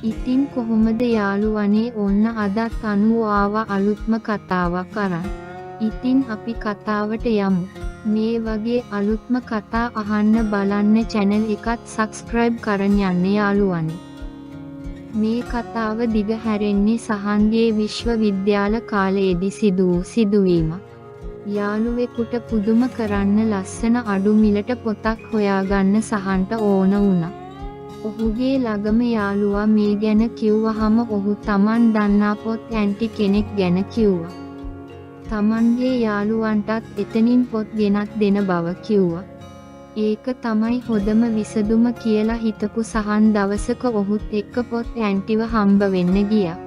ඉතින් කොහොමද යාළුවනේ ඔන්න අදත් අනු ආවා අලුත්ම කතාවක් අරන්. ඉතින් අපි කතාවට යමු. මේ වගේ අලුත්ම කතා අහන්න බලන්න channel එකත් subscribe කරන් යන්න යාළුවනේ. මේ කතාව දිග හැරෙන්නේ සහන්ගේ විශ්වවිද්‍යාල කාලයේදී සිදු වූ සිදුවීමක්. යාළුවෙකුට පුදුම කරන්න ලස්සන අඩු මිලට පොතක් හොයාගන්න සහන්ට ඕන වුණා. ඔහුගේ ළඟම යාළුවා මේ ගැන කිව්වහම ඔහු Taman දන්නා පොත් ඇන්ටි කෙනෙක් ගැන කිව්වා. Tamanගේ යාළුවන්ටත් එතනින් පොත් ගෙනත් දෙන බව කිව්වා. ඒක තමයි හොඳම විසඳුම කියලා හිතපු සහන් දවසක ඔහුත් එක්ක පොත් ඇන්ටිව හම්බ වෙන්න ගියා.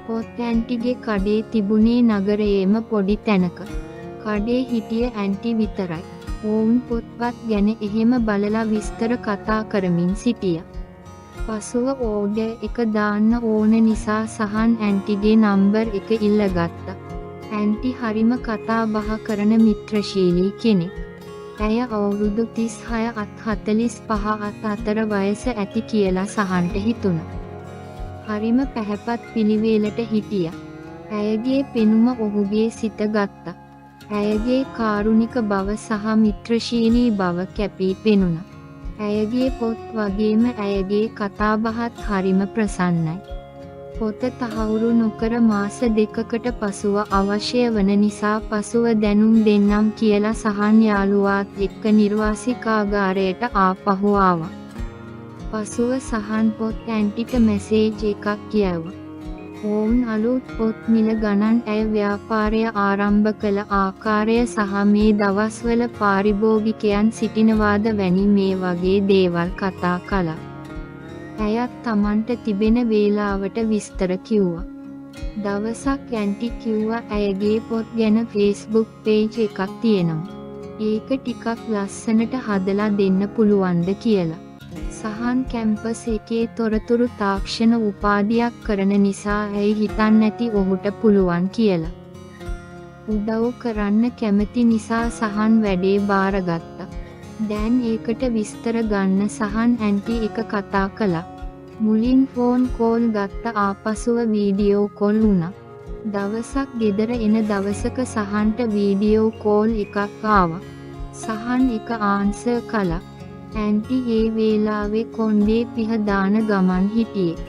පොත් ඇන්ටිගේ කඩේ තිබුණේ නගරයේම පොඩි තැනක. කඩේ හිටිය ඇන්ටි විතරයි. ඔවුන් පොත්පත් ගැන එහෙම බලලා විස්තර කතා කරමින් සිටියා. පසුව ඕඩර් එක දාන්න ඕන නිසා සහන් ඇන්ටිගේ නම්බර් එක ඉල්ලගත්තා. ඇන්ටි හරිම කතා බහ කරන මිත්‍රශීලී කෙනෙක්. ඇය අවුරුදු 36 අත් 45 අත් අතර වයස ඇති කියලා සහන්ට හිතුණා. හරිම පැහැපත් පිළිවෙලට හිටියා. ඇයගේ පෙනුම ඔහුගේ සිත ගත්තා. ඇයගේ කාරුණික බව සහ මිත්‍රශීලී බව කැපී පෙනුණා. ඇයගේ පොත් වගේම ඇයගේ කතාබහත් හරිම ප්‍රසන්නයි. පොත තහවුරු නොකර මාස දෙකකට පසුව අවශ්‍ය වන නිසා පසුව දැනුම් දෙන්නම් කියලා සහන් යාළුවාත් එක්ක නිර්වාසිකාගාරයට ආපහු ආවා. පසුව සහන් පොත් ඇන්ටිට මැසේජ් එකක් කියවුවා. ඔවුන් අලුත් පොත් මිල ගණන් ඇය ව්‍යාපාරය ආරම්භ කළ ආකාරය සහ මේ දවස්වල පාරිභෝගිකයන් සිටිනවාද වැනි මේ වගේ දේවල් කතා කළා. ඇයත් Tamanට තිබෙන වේලාවට විස්තර කිව්වා. දවසක් ඇන්ටි කිව්වා ඇයගේ පොත් ගැන Facebook page එකක් තියෙනවා. ඒක ටිකක් ලස්සනට හදලා දෙන්න පුළුවන්ද කියලා. සහන් කැම්පස් එකේ තොරතුරු තාක්ෂණ උපාධියක් කරන නිසා ඇයි හිතන්නේ නැති ඔහුට පුළුවන් කියලා. උදව් කරන්න කැමති නිසා සහන් වැඩේ බාරගත්තා. දැන් ඒකට විස්තර ගන්න සහන් ඇන්ටි එක කතා කළා. මුලින් ෆෝන් කෝල් ගත්ත ආපසුව වීඩියෝ කෝල් වුණා. දවසක් ගෙදර එන දවසක සහන්ට වීඩියෝ කෝල් එකක් ආවා. සහන් එක ආන්සර් කළා. ඇන්ටි ඒ වේලාවේ කොණ්ඩේ පිහ දාන ගමන් හිටියේ.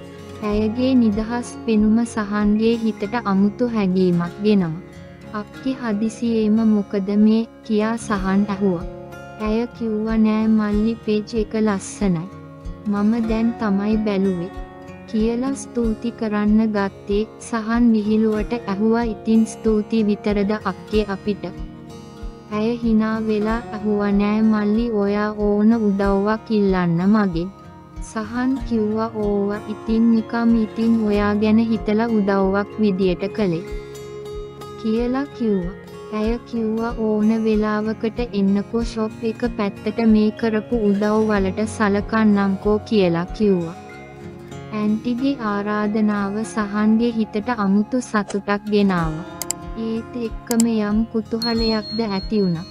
ඇයගේ නිදහස් පෙනුම සහන්ගේ හිතට අමුතු හැඟීමක් ගෙනවා. අක්කි හදිසියේම මොකද මේ කියා සහන් ඇහුවා. ඇය කිව්වා නෑ මල්ලි පේජ් එක ලස්සනයි. මම දැන් තමයි බැලුවේ කියලා ස්තුති කරන්න ගත්තේ. සහන් විහිළුවට ඇහුවා ඉතින් ස්තුති විතරද අක්කේ අපිට. ඇය hina වෙලා ඇහුවා නෑ මල්ලි ඔයා ඕන උදව්වක් ඉල්ලන්න මගෙන්. සහන් කිව්වා ඕවා ඉතින් නිකම් ඉතින් ඔයා ගැන හිතලා උදව්වක් විදියට කළේ කියලා කිව්වා. ඇය කිව්වා ඕන වෙලාවකට එන්නකෝ ෂොප් එක පැත්තට මේ කරපු උදව් වලට සලකන්නම්කෝ කියලා කිව්වා. ඇන්ටිගේ ආරාධනාව සහන්ගේ හිතට අමුතු සතුටක් ගෙනාවා. ඒත් එක්කම යම් කුතුහලයක්ද ඇති වුණා.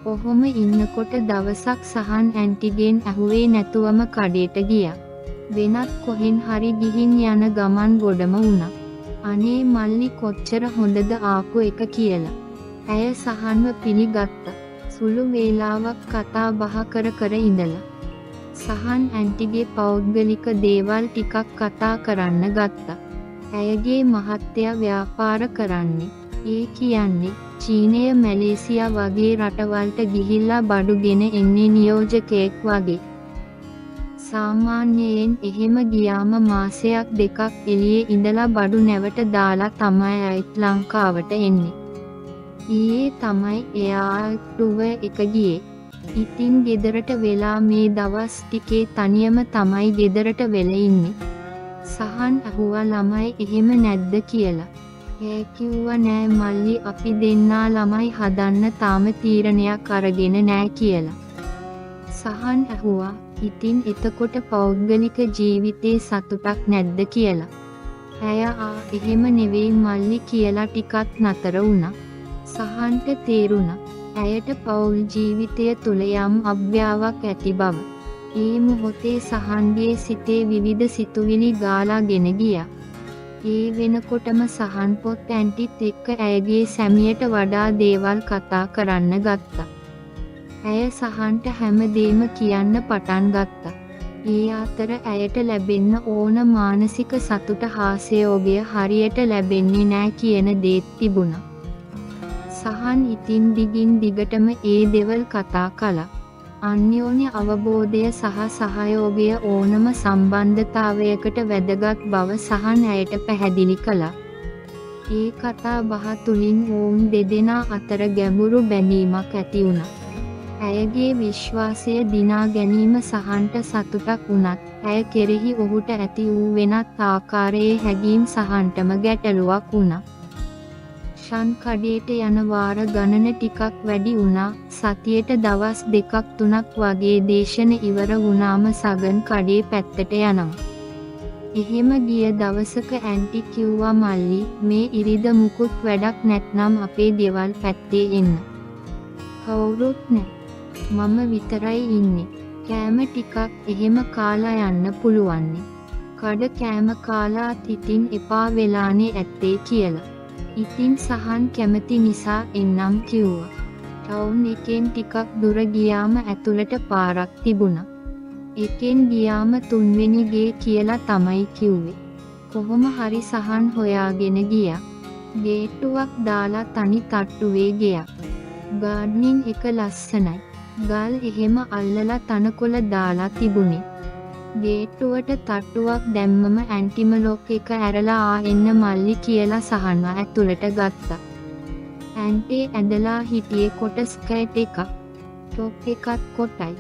ඔහොම ඉන්නකොට දවසක් සහන් ඇන්ටිගෙන් ඇහුවේ නැතුවම කඩේට ගියා. වෙනත් කොහෙන් හරි ගිහින් යන ගමන් ගොඩම වුණා. අනේ මල්ලි කොච්චර හොඳද ආපු එක කියලා. ඇය සහන්ව පිළිගත්තා. සුළු වේලාවක් කතා බහ කර ඉඳලා සහන් ඇන්ටිගේ පෞද්ගලික දේවල් ටිකක් කතා කරන්න ගත්තා. ඇයගේ මහත්තයා ව්‍යාපාර කරන්නේ. ඒ කියන්නේ චීනය මැලේසියා වගේ රටවල්ට ගිහිල්ලා බඩුගෙන එන්නේ නියෝජකයෙක් වගේ. සාමාන්‍යයෙන් එහෙම ගියාම මාසයක් දෙකක් එළියේ ඉඳලා බඩු නැවට දාලා තමයි ඇයිත් ලංකාවට එන්නේ. ඊයේ තමයි එයා ටුව එක ගියේ. ඉතින් ගෙදරට වෙලා මේ දවස් ටිකේ තනියම තමයි ගෙදරට වෙලා ඉන්නේ. සහන් ඇහුවා ළමයි එහෙම නැද්ද කියලා. ඒ කිව්වා නෑ මල්ලි අපි දෙන්නා ළමයි හදන්න තාම තීරණයක් අරගෙන නෑ කියලා. සහන් ඇහුවා ඉතින් එතකොට පෞද්ගලික ජීවිතේ සතුටක් නැද්ද කියලා. ඇය එහෙම නෙවෙයි මල්ලි කියලා ටිකක් නතර වුණා. සහන්ට තේරුණා ඇයට පෞල් ජීවිතය තුල යම් අභ්‍යාවක් ඇති බව. ඒ මොහොතේ සහන්ගේ සිතේ විවිධ සිතුවිලි ගාලාගෙන ගියා. ඒ වෙනකොටම සහන් පොත් ඇන්ටිත් එක්ක ඇයගේ සැමියට වඩා දේවල් කතා කරන්න ගත්තා. ඇය සහන්ට හැමදේම කියන්න පටන් ගත්තා. ඒ අතර ඇයට ලැබෙන්න ඕන මානසික සතුට හාස්‍යයෝගය හරියට ලැබෙන්නේ නෑ කියන දේත් තිබුණා. සහන් ඉතින් දිගින් දිගටම ඒ දේවල් කතා කළා. අන්‍යෝන්‍ය අවබෝධය සහ සහයෝගය ඕනම සම්බන්ධතාවයකට වැදගත් බව සහන් ඇයට පැහැදිලි කළා. ඒ කතා බහ තුලින් ඔවුන් දෙදෙනා අතර ගැඹුරු බැඳීමක් ඇති වුණා. ඇයගේ විශ්වාසය දිනා ගැනීම සහන්ට සතුටක් වුණත් ඇය කෙරෙහි ඔහුට ඇති වූ වෙනත් ආකාරයේ හැඟීම් සහන්ටම ගැටලුවක් වුණා. ෂන් කඩේට යන වාර ගණන ටිකක් වැඩි වුණා. සතියට දවස් 2-3ක් වගේ දේශන ඉවර වුණාම සගන් කඩේ පැත්තට යනවා. එහෙම ගිය දවසක ඇන්ටි කිව්වා මල්ලි මේ ඉරිද මුකුත් වැඩක් නැත්නම් අපේ ගෙවල් පැත්තේ එන්න. කවුරුත් නෑ. මම විතරයි ඉන්නේ. කෑම ටිකක් එහෙම කාලා යන්න පුළුවන්නේ. කඩ කෑම කාලා තිතින් එපා වෙලානේ ඇත්තේ කියලා. ඉතින් සහන් කැමති නිසා එන්නම් කිව්වා. ටවුන් එකෙන් ටිකක් දුර ගියාම ඇතුළට පාරක් තිබුණා. එකෙන් ගියාම 3 වෙනි ගේ කියලා තමයි කිව්වේ. කොහොම හරි සහන් හොයාගෙන ගියා. ගේට්ටුවක් දාලා තනි තට්ටුවේ ගියා. ගාඩ්නින් එක ලස්සනයි. ගල් එහෙම අල්ලලා තනකොළ දාලා තිබුණේ. ගේට්ටුවට තට්ටුවක් දැම්මම ඇන්ටිම ලොක් එක ඇරලා ආ එන්න මල්ලි කියලා සහන්ව ඇතුළට ගත්තා. ඇන්ටි ඇඳලා හිටියේ කොට ස්කර්ට් එකක්. ටොප් එකත් කොටයි.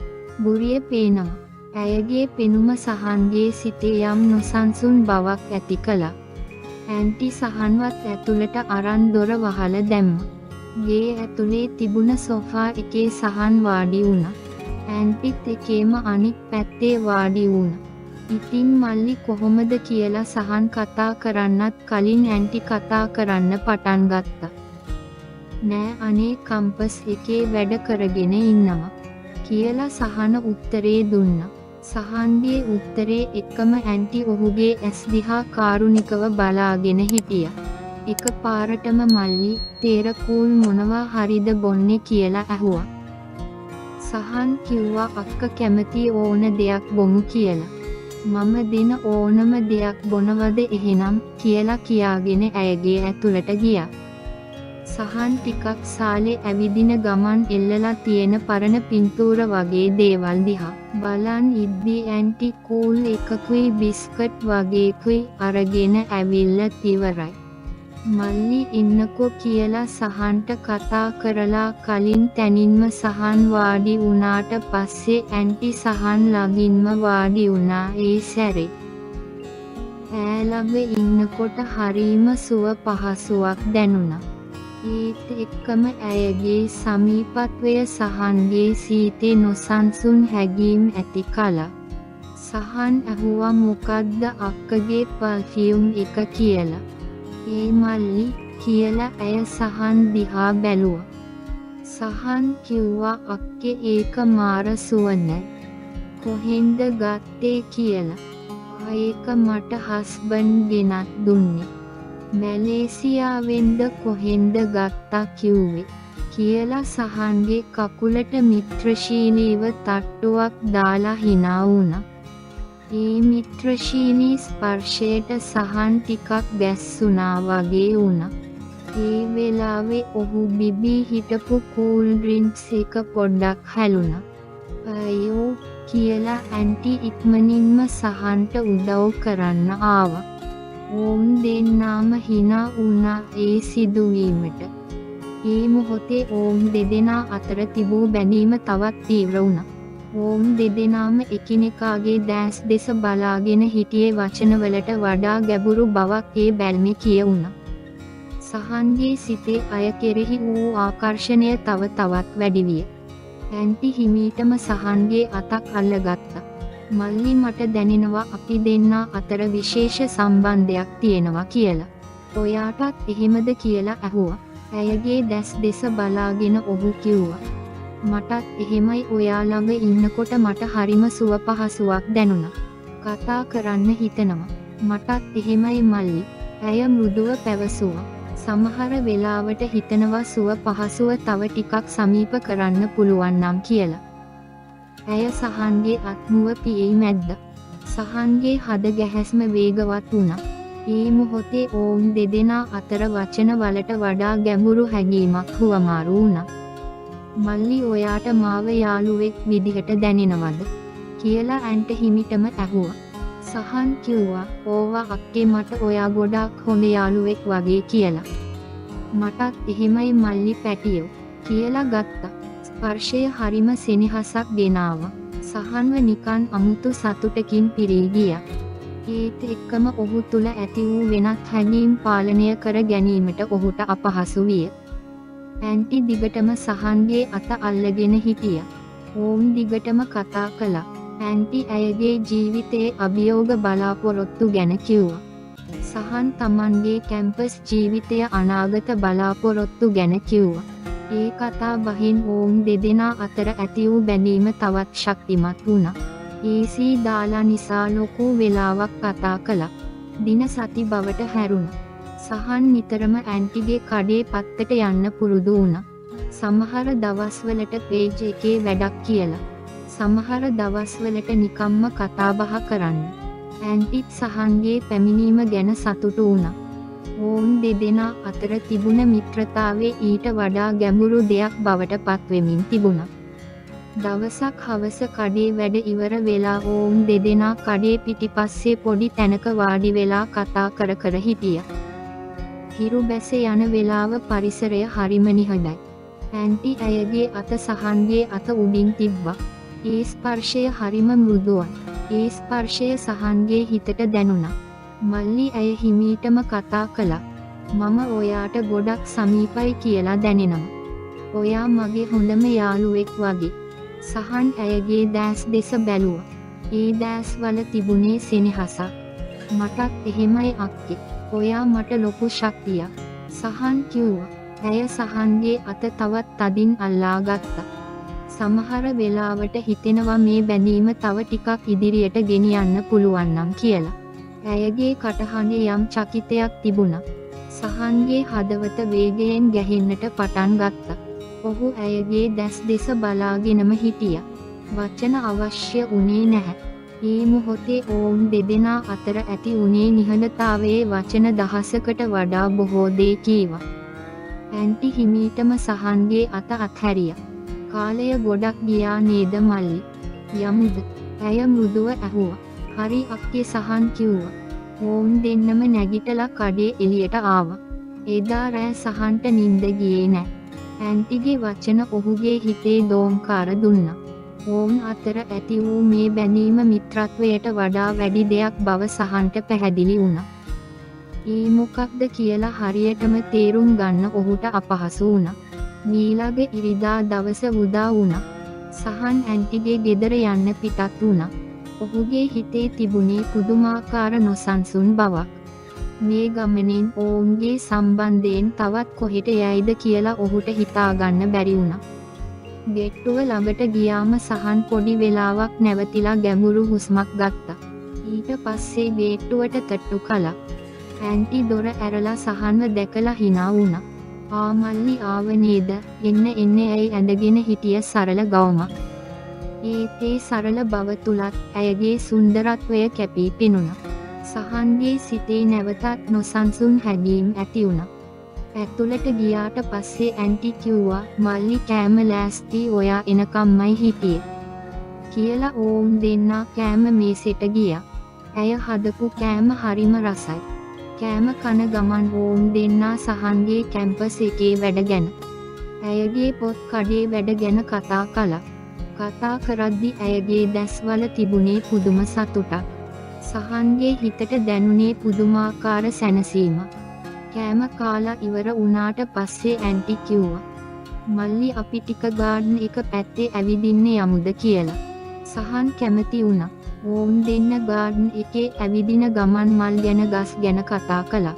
බුරිය පේනවා. ඇයගේ පෙනුම සහන්ගේ සිතේ යම් නොසන්සුන් බවක් ඇති කළා. ඇන්ටි සහන්වත් ඇතුළට අරන් දොර වහලා දැම්මා. ගේ ඇතුලේ තිබුණ සෝෆා එකේ සහන් වාඩි වුණා. ඇන්ටිත් එකේම අනිත් පැත්තේ වාඩි වුණා. ඉතින් මල්ලි කොහොමද කියලා සහන් කතා කරන්නත් කලින් ඇන්ටි කතා කරන්න පටන් ගත්තා. නෑ අනේ කම්පස් එකේ වැඩ කරගෙන ඉන්නවා කියලා සහන උත්තරේ දුන්නා. සහන්ගේ උත්තරේ එකම ඇන්ටි ඔහුගේ ඇස් දිහා කාරුණිකව බලාගෙන හිටියා. එකපාරටම මල්ලි තේරකූල් මොනවා හරිද බොන්නේ කියලා ඇහුවා. සහන් කිව්වා අක්ක කැමති ඕන දෙයක් බොමු කියලා. මම දෙන ඕනම දෙයක් බොනවද එහෙනම් කියලා කියාගෙන ඇයගේ ඇතුළට ගියා. සහන් ටිකක් සාලේ ඇවිදින ගමන් එල්ලලා තියෙන පරණ පින්තූර වගේ දේවල් දිහා බලන් ඉද්දී ඇන්ටි කූල් එකකුයි බිස්කට් වගේකුයි අරගෙන ඇවිල්ලා ඉවරයි. මල්ලි ඉන්නකෝ කියලා සහන්ට කතා කරලා කලින් තැනින්ම සහන් වාඩි වුණාට පස්සේ ඇන්ටි සහන් ළඟින්ම වාඩි වුණා ඒ සැරේ. ඈ ළඟ ඉන්නකොට හරීම සුව පහසුවක් දැනුණා. ඒත් එක්කම ඇයගේ සමීපත්වය සහන්ගේ සීතේ නොසන්සුන් හැඟීම් ඇති කළා. සහන් ඇහුවා මොකද්ද අක්කගේ පර්ෆියුම් එක කියලා. ඒ මල්ලි කියලා ඇය සහන් දිහා බැලුවා. සහන් කිව්වා අක්කේ ඒක මාර සුවඳ. කොහෙන්ද ගත්තේ කියලා. ඒක මට හස්බන්ඩ් ගෙනත් දුන්නේ. මැලේසියාවෙන්ද කොහෙන්ද ගත්තා කිව්වේ කියලා සහන්ගේ කකුලට මිත්‍රශීලීව තට්ටුවක් දාලා hina වුණා. ඒ මිත්‍රශීලී ස්පර්ශයට සහන් ටිකක් ගැස්සුණා වගේ වුණා. ඒ වෙලාවේ ඔහු බිබී හිටපු කූල් ඩ්‍රින්ක්ස් එක පොඩ්ඩක් හැලුණා. අයියෝ කියලා ඇන්ටි ඉක්මනින්ම සහන්ට උදව් කරන්න ආවා. ඕම් දෙන්නාම hina වුණා ඒ සිදුවීමට. ඒ මොහොතේ ඕම් දෙදෙනා අතර තිබූ බැඳීම තවත් තීව්‍ර වුණා. ඕම් දෙදෙනාම එකිනෙකාගේ දැස් දෙස බලාගෙන හිටියේ වචනවලට වඩා ගැඹුරු බවක් ඒ බැල්මේ කියවුණා. සහන්ගේ සිතේ අය කෙරෙහි වූ ආකර්ෂණය තව තවත් වැඩි විය. ඇන්ටි හිමීටම සහන්ගේ අතක් අල්ලගත්තා. මල්ලි මට දැනෙනවා අපි දෙන්නා අතර විශේෂ සම්බන්ධයක් තියෙනවා කියලා. ඔයාටත් එහෙමද කියලා ඇහුවා. ඇයගේ දැස් දෙස බලාගෙන ඔහු කිව්වා. මටත් එහෙමයි ඔයා ළඟ ඉන්නකොට මට හරිම සුව පහසුවක් දැනුණා. කතා කරන්න හිතෙනවා. මටත් එහෙමයි මල්ලි. ඇය මෘදුව පැවසුවා. සමහර වෙලාවට හිතනවා සුව පහසුව තව ටිකක් සමීප කරන්න පුළුවන් නම් කියලා. ඇය සහන්ගේ අත්මුව පියයි මැද්ද. සහන්ගේ හද ගැහැස්ම වේගවත් වුණා. ඒ මොහොතේ ඔවුන් දෙදෙනා අතර වචන වලට වඩා ගැඹුරු හැඟීමක් හුවමාරු වුණා. මල්ලි ඔයාට මාව යාළුවෙක් විදිහට දැනෙනවද? කියලා ඇන්ට හිමිටම ඇහුවා. සහන් කිව්වා ඕවා අක්කේ මට ඔයා ගොඩාක් හොඳ යාළුවෙක් වගේ කියලා. මටත් එහෙමයි මල්ලි පැටියෝ කියලා ගත්තා. ස්පර්ශය හරිම සෙනෙහසක් ගෙනාවා. සහන්ව නිකන් අමුතු සතුටකින් පිරී ගියා. ඒත් එක්කම ඔහු තුල ඇති වූ වෙනත් හැඟීම් පාලනය කර ගැනීමට ඔහුට අපහසු විය. ඇන්ටි දිගටම සහන්ගේ අත අල්ලගෙන හිටියා. ඕම් දිගටම කතා කළා. ඇන්ටි ඇයගේ ජීවිතයේ අභියෝග බලාපොරොත්තු ගැන කිව්වා. සහන් තමන්ගේ කැම්පස් ජීවිතය අනාගත බලාපොරොත්තු ගැන කිව්වා. ඒ කතා බහින් ඕම් දෙදෙනා අතර ඇති වූ බැඳීම තවත් ශක්තිමත් වුණා. AC දාලා නිසා ලොකු වෙලාවක් කතා කළා. දින සති බවට හැරුණා. සහන් නිතරම ඇන්ටිගේ කඩේ පත්තට යන්න පුරුදු වුණා. සමහර දවස්වලට පේජ් එකේ වැඩක් කියලා. සමහර දවස්වලට නිකම්ම කතා බහ කරන්න. ඇන්ටිත් සහන්ගේ පැමිණීම ගැන සතුටු වුණා. ඕන් දෙදෙනා අතර තිබුණ මිත්‍රතාවය ඊට වඩා ගැඹුරු දෙයක් බවට පත්වෙමින් තිබුණා. දවසක් හවස කඩේ වැඩ ඉවර වෙලා ඕන් දෙදෙනා කඩේ පිටිපස්සේ පොඩි තැනක වාඩි වෙලා කතා කර කර හිටියා. හිරු බැස යන වෙලාව පරිසරය හරිම නිහඬයි. ඇන්ටි ඇයගේ අත සහන්ගේ අත උඩින් තිබ්බා. ඒ ස්පර්ශය හරිම මෘදුවයි. ඒ ස්පර්ශය සහන්ගේ හිතට දැනුණා. මල්ලි ඇය හිමීටම කතා කළා. මම ඔයාට ගොඩක් සමීපයි කියලා දැනෙනවා. ඔයා මගේ හොඳම යාළුවෙක් වගේ. සහන් ඇයගේ දැස් දෙස බැලුවා. ඒ දැස් වල තිබුණේ සෙනෙහසක්. මටත් එහෙමයි අක්කේ. ඔයා මට ලොකු ශක්තියක්. සහන් කිව්වා. ඇය සහන්ගේ අත තවත් තදින් අල්ලා ගත්තා. සමහර වෙලාවට හිතෙනවා මේ බැඳීම තව ටිකක් ඉදිරියට ගෙනියන්න පුළුවන් නම් කියලා. ඇයගේ කටහඬේ යම් චකිතයක් තිබුණා. සහන්ගේ හදවත වේගයෙන් ගැහෙන්නට පටන් ගත්තා. ඔහු ඇයගේ දැස් දෙස බලාගෙනම හිටියා. වචන අවශ්‍ය වුණේ නැහැ. ඒ මොහොතේ ඔවුන් දෙදෙනා අතර ඇති වුණේ නිහඬතාවයේ වචන දහසකට වඩා බොහෝ දේ කීවා. ඇන්ටි හිමීටම සහන්ගේ අත අත්හැරියා. කාලය ගොඩක් ගියා නේද මල්ලි? යමුද? ඇය මෘදුව ඇහුවා. හරි අක්කේ සහන් කිව්වා. ඕන් දෙන්නම නැගිටලා කඩේ එළියට ආවා. එදා රෑ සහන්ට නිින්ද ගියේ නැහැ. ඇන්ටිගේ වචන ඔහුගේ හිතේ දෝංකාර දුන්නා. ඕන් අතර ඇති වූ මේ බැඳීම මිත්‍රත්වයට වඩා වැඩි දෙයක් බව සහන්ට පැහැදිලි වුණා. ඒ මොකක්ද කියලා හරියටම තේරුම් ගන්න ඔහුට අපහසු වුණා. මීළඟ ඉරිදා දවස උදා වුණා. සහන් ඇන්ටිගේ ගෙදර යන්න පිටත් වුණා. ඔහුගේ හිතේ තිබුණේ පුදුමාකාර නොසන්සුන් බවක්. මේ ගමනින් ඔවුන්ගේ සම්බන්ධයෙන් තවත් කොහෙට යයිද කියලා ඔහුට හිතාගන්න බැරි වුණා. ගෙට්ටුව ළඟට ගියාම සහන් පොඩි වෙලාවක් නැවතිලා ගැඹුරු හුස්මක් ගත්තා. ඊට පස්සේ ගේට්ටුවට තට්ටු කළා. ඇන්ටි දොර ඇරලා සහන්ව දැකලා hina වුණා. "ආ මල්ලි ආව නේද? එන්න එන්න" ඇයි ඇඳගෙන හිටිය සරල ගවුමක්. ඒ සරල බව තුලත් ඇයගේ සුන්දරත්වය කැපී පෙනුණා. සහන්ගේ සිතේ නැවතත් නොසන්සුන් හැඟීම් ඇති වුණා. ඇතුළට ගියාට පස්සේ ඇන්ටි කිව්වා "මල්ලි කෑම ලෑස්ති ඔයා එනකම්මයි හිටියේ" කියලා. ඕම් දෙන්නා කෑම මේසෙට ගියා. ඇය හදපු කෑම හරිම රසයි. කෑම කන ගමන් ඕම් දෙන්නා සහන්ගේ කැම්පස් එකේ වැඩ ගැන, ඇයගේ පොත් කඩේ වැඩ ගැන කතා කළා. කතා කරද්දි ඇයගේ දැස්වල තිබුණේ පුදුම සතුටක්. සහන්ගේ හිතට දැනුනේ පුදුමාකාර සැනසීමක්. කෑම කාලා ඉවර වුණාට පස්සේ ඇන්ටි කිව්වා "මල්ලි අපි ටික ගාඩන් එක පැත්තේ ඇවිදින්න යමුද" කියලා. සහන් කැමති වුණා. ඕම් දෙන්න ගාඩන් එකේ ඇවිදින ගමන් මල් ගැන ගස් ගැන කතා කළා.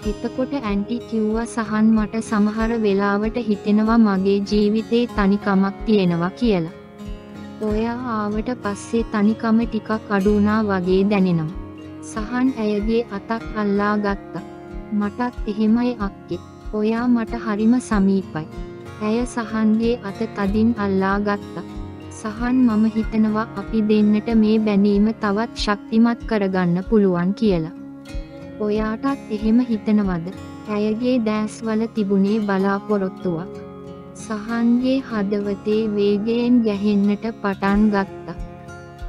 එතකොට ඇන්ටි කිව්වා සහන් මට සමහර වෙලාවට හිතෙනවා මගේ ජීවිතේ තනිකමක් තියෙනවා කියලා. ඔයා ආවට පස්සේ තනිකම ටිකක් අඩු වුණා වගේ දැනෙනවා. සහන් ඇයගේ අතක් අල්ලා ගත්තා. මටත් එහෙමයි අක්කේ. ඔයා මට හරිම සමීපයි. ඇය සහන්ගේ අත තදින් අල්ලා ගත්තා. සහන් මම හිතනවා අපි දෙන්නට මේ බැඳීම තවත් ශක්තිමත් කරගන්න පුළුවන් කියලා. ඔයාටත් එහෙම හිතනවද? ඇයගේ දැස්වල තිබුණේ බලාපොරොත්තුවක්. සහන්ගේ හදවතේ වේගයෙන් ගැහෙන්නට පටන් ගත්තා.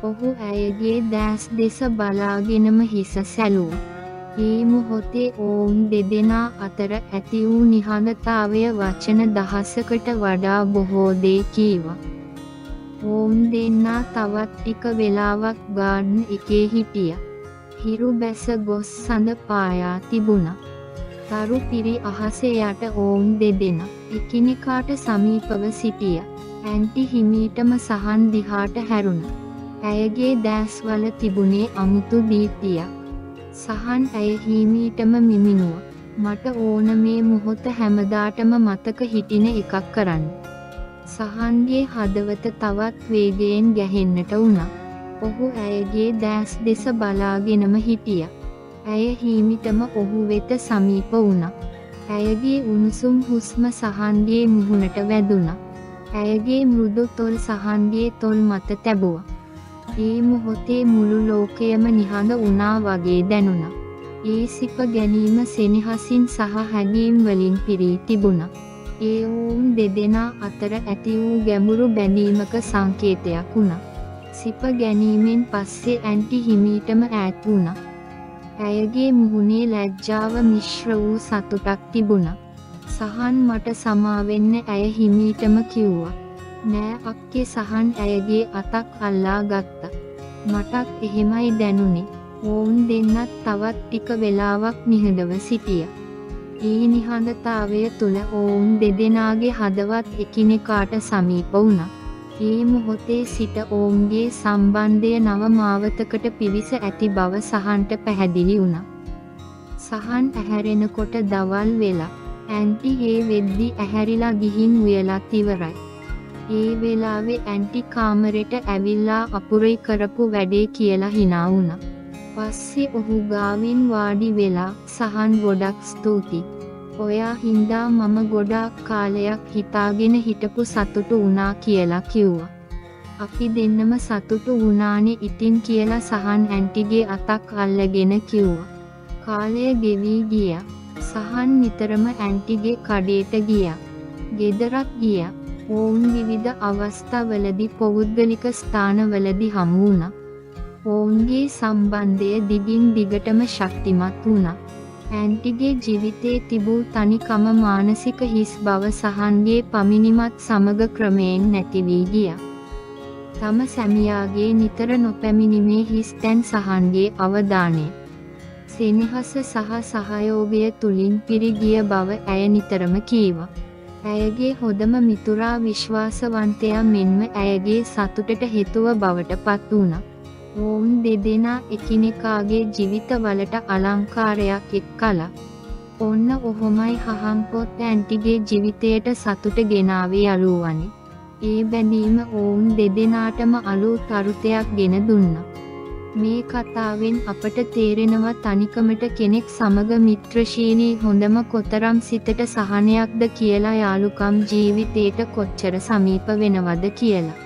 ඔහු ඇයගේ දැස් දෙස බලාගෙනම හිස සැලුවා. ඒ මොහොතේ ඔවුන් දෙදෙනා අතර ඇති වූ නිහඬතාවය වචන දහසකට වඩා බොහෝ දේ කීවා. ඔවුන් දෙන්නා තවත් ටික වෙලාවක් ගාඩන් එකේ හිටියා. හිරු බැස ගොස් සඳ පායා තිබුණා. තරු පිරි අහස යට ඔවුන් දෙදෙනා එකිනෙකාට සමීපව සිටියා. ඇන්ටි හිමීටම සහන් දිහාට හැරුණා. ඇයගේ දැස්වල තිබුණේ අමුතු දීප්තියක්. සහන් ඇය හිමීටම මිමිනුවා. මට ඕන මේ මොහොත හැමදාටම මතක හිටින එකක් කරන්න. සහන්ගේ හදවත තවත් වේගයෙන් ගැහෙන්නට වුණා. ඔහු ඇයගේ දැස් දෙස බලාගෙනම හිටියා. ඇය හිමිටම ඔහු වෙත සමීප වුණා. ඇයගේ උණුසුම් හුස්ම සහන්ගේ මුහුණට වැදුණා. ඇයගේ මෘදු තොල් සහන්ගේ තොල් මත තැබුවා. ඒ මොහොතේ මුළු ලෝකයම නිහඬ වුණා වගේ දැනුණා. ඒ සිප ගැනීම සෙනෙහසින් සහ හැඟීම් වලින් පිරී තිබුණා. ඒ වුන් දෙදෙනා අතර ඇති වූ ගැඹුරු බැඳීමක සංකේතයක් වුණා. සිප ගැනීමෙන් පස්සේ ඇන්ටි හිමීටම ඈත් වුණා. ඇයගේ මුහුණේ ලැජ්ජාව මිශ්‍ර වූ සතුටක් තිබුණා. සහන් මට සමාවෙන්න ඇය හිමීටම කිව්වා. නෑ අක්කේ සහන් ඇයගේ අතක් අල්ලා ගත්තා. මටත් එහෙමයි දැනුනේ. ඔවුන් දෙන්නත් තවත් ටික වෙලාවක් නිහඬව සිටියා. ඒ නිහඬතාවය තුළ ඔවුන් දෙදෙනාගේ හදවත් එකිනෙකාට සමීප වුණා. ඒ මොහොතේ සිට ඔවුන්ගේ සම්බන්ධය නව මාවතකට පිවිස ඇති බව සහන්ට පැහැදිලි වුණා. සහන් ඇහැරෙනකොට දවල් වෙලා. ඇන්ටි හේ වෙද්දි ඇහැරිලා ගිහින් උයලත් ඉවරයි. ඒ වෙලාවේ ඇන්ටි කාමරෙට ඇවිල්ලා අපුරේ කරපු වැඩේ කියලා hina වුණා. පස්සේ ඔහු ගාවින් වාඩි වෙලා සහන් ගොඩක් ස්තුතියි. ඔයා හින්දා මම ගොඩාක් කාලයක් හිතාගෙන හිටපු සතුටු වුණා කියලා කිව්වා. අපි දෙන්නම සතුටු වුණානේ ඉතින් කියලා සහන් ඇන්ටිගේ අතක් අල්ලගෙන කිව්වා. කාලය ගෙවී ගියා. සහන් නිතරම ඇන්ටිගේ කඩේට ගියා. ගෙදරත් ගියා. ඔවුන් විවිධ අවස්ථාවලදී පෞද්ගලික ස්ථානවලදී හමු වුණා. ඔවුන්ගේ සම්බන්ධය දිගින් දිගටම ශක්තිමත් වුණා. ඇන්ටිගේ ජීවිතේ තිබූ තනිකම මානසික හිස් බව සහන්ගේ පමිනිමත් සමග ක්‍රමයෙන් නැති වී ගියා. තම සැමියාගේ නිතර නොපැමිණීමේ හිස් තැන් සහන්ගේ අවධානය සෙනෙහස සහ සහයෝගය තුලින් පිරී ගිය බව ඇය නිතරම කීවා. ඇයගේ හොඳම මිතුරා විශ්වාසවන්තයා මෙන්ම ඇයගේ සතුටට හේතුව බවට පත් වුණා. ඔවුන් දෙදෙනා එකිනෙකාගේ ජීවිතවලට අලංකාරයක් එක්කලා. ඔන්න ඔහොමයි හහන් පොත් ඇන්ටිගේ ජීවිතයට සතුට ගෙනාවේ යාළුවනි. ඒ බැඳීම ඔවුන් දෙදෙනාටම අලුත් අරුතයක් ගෙන දුන්නා. මේ කතාවෙන් අපට තේරෙනවා තනිකමට කෙනෙක් සමග මිත්‍රශීලී හොඳම කොතරම් සිතට සහනයක්ද කියලා. යාළුකම් ජීවිතේට කොච්චර සමීප වෙනවද කියලා.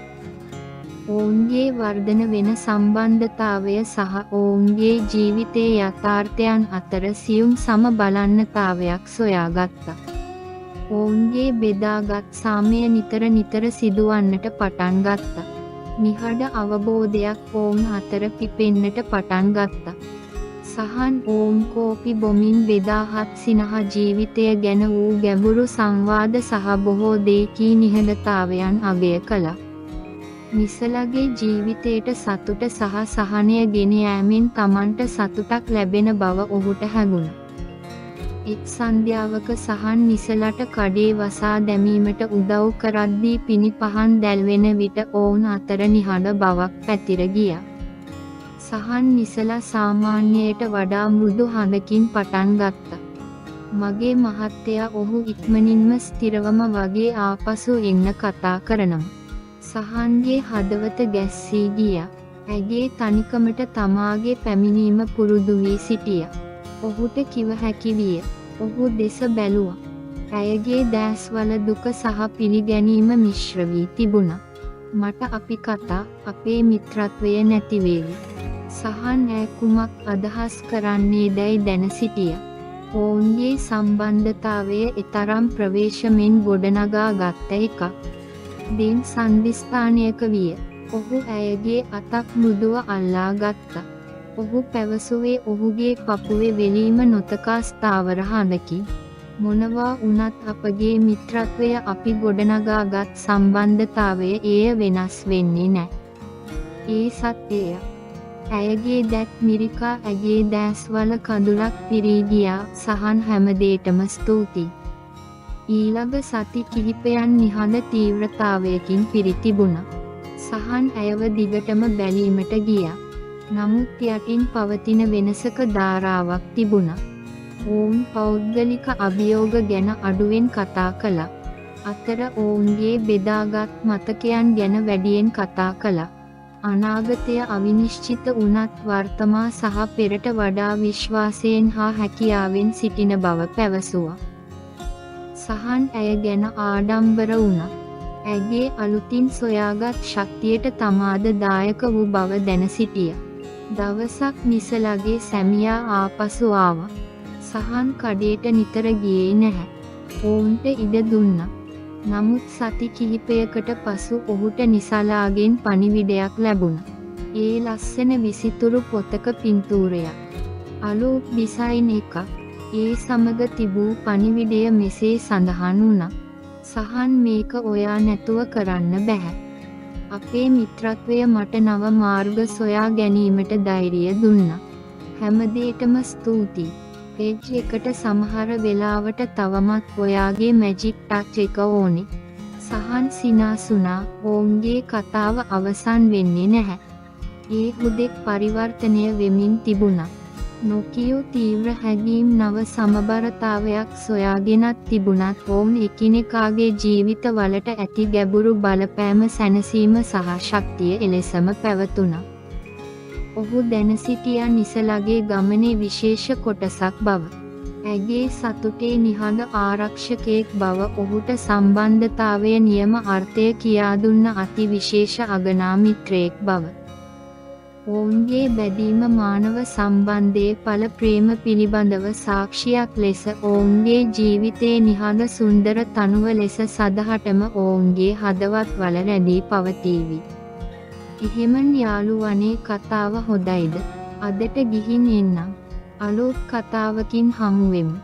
ඔවුන්ගේ වර්ධන වෙන සම්බන්ධතාවය සහ ඔවුන්ගේ ජීවිතයේ යථාර්ථයන් අතර සියුම් සම බලන්නතාවයක් සොයාගත්තා. ඔවුන්ගේ බෙදාගත් සාමය නිතර සිදුවන්නට පටන් ගත්තා. නිහඬ අවබෝධයක් ඔවුන් අතර පිපෙන්නට පටන් ගත්තා. සහන් ඔවුන් කෝපි බොමින් බෙදාහත් සිනහ ජීවිතය ගැන වූ ගැඹුරු සංවාද සහ බොහෝ දේකී නිහඬතාවයන් අගය කළා. නිසලගේ ජීවිතයට සතුට සහ සහනය ගෙන යාමෙන් Tamanට සතුටක් ලැබෙන බව ඔහුට හැඟුණා. එක් සන්ධ්‍යාවක සහන් නිසලට කඩේ වසා දැමීමට උදව් කරද්දී පිණි පහන් දැල්වෙන විට ඔවුන් අතර නිහඬ බවක් පැතිර ගියා. සහන් නිසලා සාමාන්‍යයට වඩා මෘදු හඬකින් පටන් ගත්තා. මගේ මහත්තයා ඔහු ඉක්මනින්ම ස්ථිරවම වගේ ආපසු එන්න කතා කරනවා. සහන්ගේ හදවත ගැස්සී ගියා. ඇගේ තනිකමට තමාගේ පැමිණීම පුරුදු වී සිටියා. ඔහුට කිව හැකි විය. ඔහු දෙස බැලුවා. ඇයගේ දැස්වල දුක සහ පිළිගැනීම මිශ්‍ර වී තිබුණා. මට අපි කතා අපේ මිත්‍රත්වය නැති වේවි. සහන් ඈ කුමක් අදහස් කරන්නේ දැයි දැන සිටියා. ඔවුන්ගේ සම්බන්ධතාවය එතරම් ප්‍රවේශමෙන් ගොඩනගා ගත්ත එකක්. දෙන් සන්ධිස්ථානයක විය. ඔහු ඇයගේ අතක් මෘදුව අල්ලා ගත්තා. ඔහු පැවසුවේ ඔහුගේ පපුවේ වෙලීම නොතකා ස්ථාවර හඬකි. මොනවා වුණත් අපගේ මිත්‍රත්වය අපි ගොඩනගාගත් සම්බන්ධතාවය එය වෙනස් වෙන්නේ නැහැ. ඒ සත්‍යය. ඇයගේ දැත් මිරිකා ඇගේ දැස්වල කඳුලක් පිරී ගියා. සහන් හැමදේටම ස්තුතියි. ඊළඟ සති කිහිපයන් නිහඬ තීව්‍රතාවයකින් පිරි තිබුණා. සහන් ඇයව දිගටම බැලීමට ගියා. නමුත් යටින් පවතින වෙනසක ධාරාවක් තිබුණා. ඔවුන් පෞද්ගලික අභියෝග ගැන අඩුවෙන් කතා කළා. අතර ඔවුන්ගේ බෙදාගත් මතකයන් ගැන වැඩියෙන් කතා කළා. අනාගතය අවිනිශ්චිත වුණත් වර්තමා සහ පෙරට වඩා විශ්වාසයෙන් හා හැකියාවෙන් සිටින බව පැවසුවා. සහන් ඇය ගැන ආඩම්බර වුණා. ඇගේ අලුතින් සොයාගත් ශක්තියට තමාද දායක වූ බව දැන සිටියා. දවසක් නිසලගේ සැමියා ආපසු ආවා. සහන් කඩේට නිතර ගියේ නැහැ. ඔවුන්ට ඉඩ දුන්නා. නමුත් සති කිහිපයකට පසු ඔහුට නිසලාගෙන් පණිවිඩයක් ලැබුණා. ඒ ලස්සන විසිතුරු පොතක පින්තූරයක්. අලුත් ඩිසයින් එකක්. ඒ සමග තිබූ පණිවිඩය මෙසේ සඳහන් වුණා. සහන් මේක ඔයා නැතුව කරන්න බැහැ. අපේ මිත්‍රත්වය මට නව මාර්ග සොයා ගැනීමට ධෛර්යය දුන්නා. හැමදේටම ස්තුතියි. පේජ් එකට සමහර වෙලාවට තවමත් ඔයාගේ මැජික් ටච් එක ඕනේ. සහන් සිනාසුනා. ඔවුන්ගේ කතාව අවසන් වෙන්නේ නැහැ. ඒ හුදෙක් පරිවර්තනය වෙමින් තිබුණා. නොකියූ තීව්‍ර හැඟීම් නව සමබරතාවයක් සොයාගෙනත් තිබුණත් ඔවුන් එකිනෙකාගේ ජීවිතවලට ඇති ගැඹුරු බලපෑම සැනසීම සහ ශක්තිය එලෙසම පැවතුණා. ඔහු දැන සිටියා නිසලගේ ගමනේ විශේෂ කොටසක් බව. ඇගේ සතුටේ නිහඬ ආරක්ෂකයෙක් බව ඔහුට සම්බන්ධතාවය නියම අර්ථය කියා දුන්න අති විශේෂ අගනා මිත්‍රයෙක් බව. ඔවුන්ගේ බැදීම මානව සම්බන්ධයේ පළ ප්‍රේම පිළිබඳව සාක්ෂියක් ලෙස ඔවුන්ගේ ජීවිතයේ නිහඬ සුන්දර තනුව ලෙස සදහටම ඔවුන්ගේ හදවත්වල රැඳී පවතීවි. එහෙමන් යාළුවනේ කතාව හොඳයිද? අදට ගිහින් එන්නම්. අලුත් කතාවකින් හමු වෙමු.